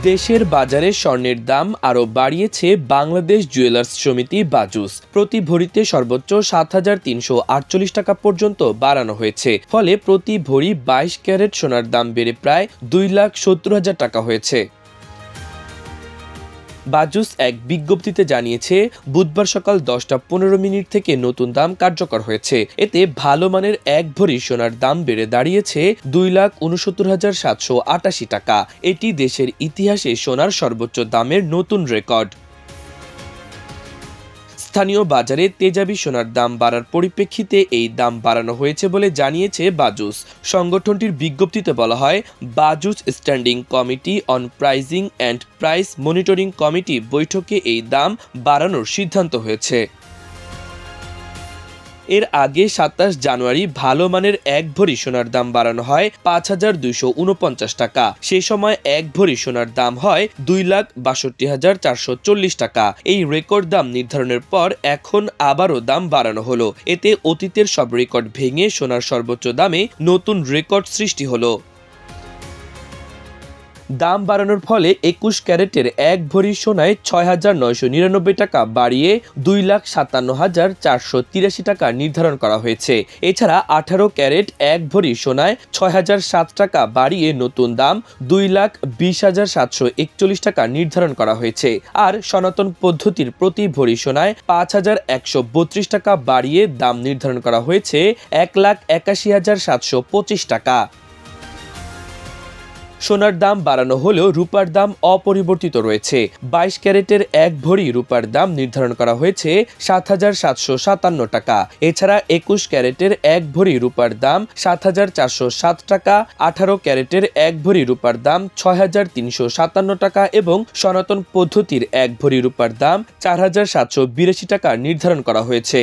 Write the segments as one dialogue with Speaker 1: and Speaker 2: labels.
Speaker 1: দেশের বাজারে স্বর্ণের দাম আরও বাড়িয়েছে বাংলাদেশ জুয়েলার্স সমিতি বাজুস। প্রতি ভরিতে সর্বোচ্চ ৭,৩৪৮ টাকা পর্যন্ত বাড়ানো হয়েছে। ফলে প্রতি ভরি ২২ ক্যারেট সোনার দাম বেড়ে প্রায় ২,৭০,০০০ টাকা হয়েছে। বাজুস এক বিজ্ঞপ্তিতে জানিয়েছে, বুধবার সকাল ১০টা ১৫ থেকে নতুন দাম কার্যকর হয়েছে। এতে ভালো মানের এক ভরি সোনার দাম বেড়ে দাঁড়িয়েছে ২,৬৯,৭৮৮ টাকা। এটি দেশের ইতিহাসে সোনার সর্বোচ্চ দামের নতুন রেকর্ড। স্থানীয় বাজারে তেজাবি সোনার দাম বাড়ার পরিপ্রেক্ষিতে এই দাম বাড়ানো হয়েছে বলে জানিয়েছে বাজুস। সংগঠনটির বিজ্ঞপ্তিতে বলা হয়, BAJUS standing committee on pricing and price monitoring committee বৈঠকে এই দাম বাড়ানোর সিদ্ধান্ত হয়েছে। এর আগে ২৭ জানুয়ারি ভালো মানের এক ভরি সোনার দাম বাড়ানো হয় ৫,২৪৯ টাকা। সে সময় এক ভরি সোনার দাম হয় ২,৬২,৪৪০ টাকা। এই রেকর্ড দাম নির্ধারণের পর এখন আবারও দাম বাড়ানো হলো। এতে অতীতের সব রেকর্ড ভেঙে সোনার সর্বোচ্চ দামে নতুন রেকর্ড সৃষ্টি হলো। দাম বাড়ানোর ফলে ২১ ক্যারেটের এক ভরি সোনায় ৬,৯৯৯ টাকা বাড়িয়ে ২,৫৭,৪৮৩ টাকা নির্ধারণ করা হয়েছে। এছাড়া ১৮ ক্যারেট এক ভরি সোনায় ৬,০০৭ টাকা বাড়িয়ে নতুন দাম ২,২০,৭৪১ টাকা নির্ধারণ করা হয়েছে। আর সনাতন পদ্ধতির প্রতি ভরি সোনায় ৫,১৩২ টাকা বাড়িয়ে দাম নির্ধারণ করা হয়েছে ১,৮১,৭২৫ টাকা। সোনার দাম বাড়ানো হলেও রূপার দাম অপরিবর্তিত রয়েছে। ২২ ক্যারেটের এক ভরি রূপার দাম নির্ধারণ করা হয়েছে ৭,৭৫৭ টাকা। এছাড়া ২১ ক্যারেটের এক ভরি রূপার দাম ৭,৪০৭ টাকা, ১৮ ক্যারেটের এক ভরি রূপার দাম ৬,৩৫৭ টাকা এবং সনাতন পদ্ধতির এক ভরি রূপার দাম ৪,৭৮২ টাকা নির্ধারণ করা হয়েছে।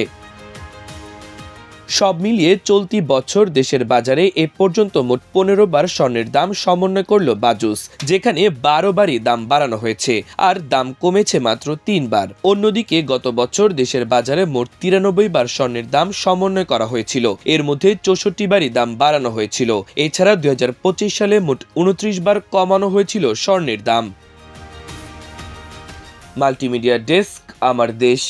Speaker 1: সব মিলিয়ে চলতি বছর দেশের বাজারে এ পর্যন্ত মোট ১৫ বার স্বর্ণের দাম সমন্বয় করল বাজুস, যেখানে ১২ বারই দাম বাড়ানো হয়েছে আর দাম কমেছে মাত্র ৩ বার। অন্যদিকে গত বছর দেশের বাজারে মোট ৯৩ বার স্বর্ণের দাম সমন্বয় করা হয়েছিল। এর মধ্যে ৬৪ বারই দাম বাড়ানো হয়েছিল। এছাড়া ২০২৫ সালে মোট ২৯ বার কমানো হয়েছিল স্বর্ণের দাম। মাল্টিমিডিয়া ডেস্ক, আমার দেশ।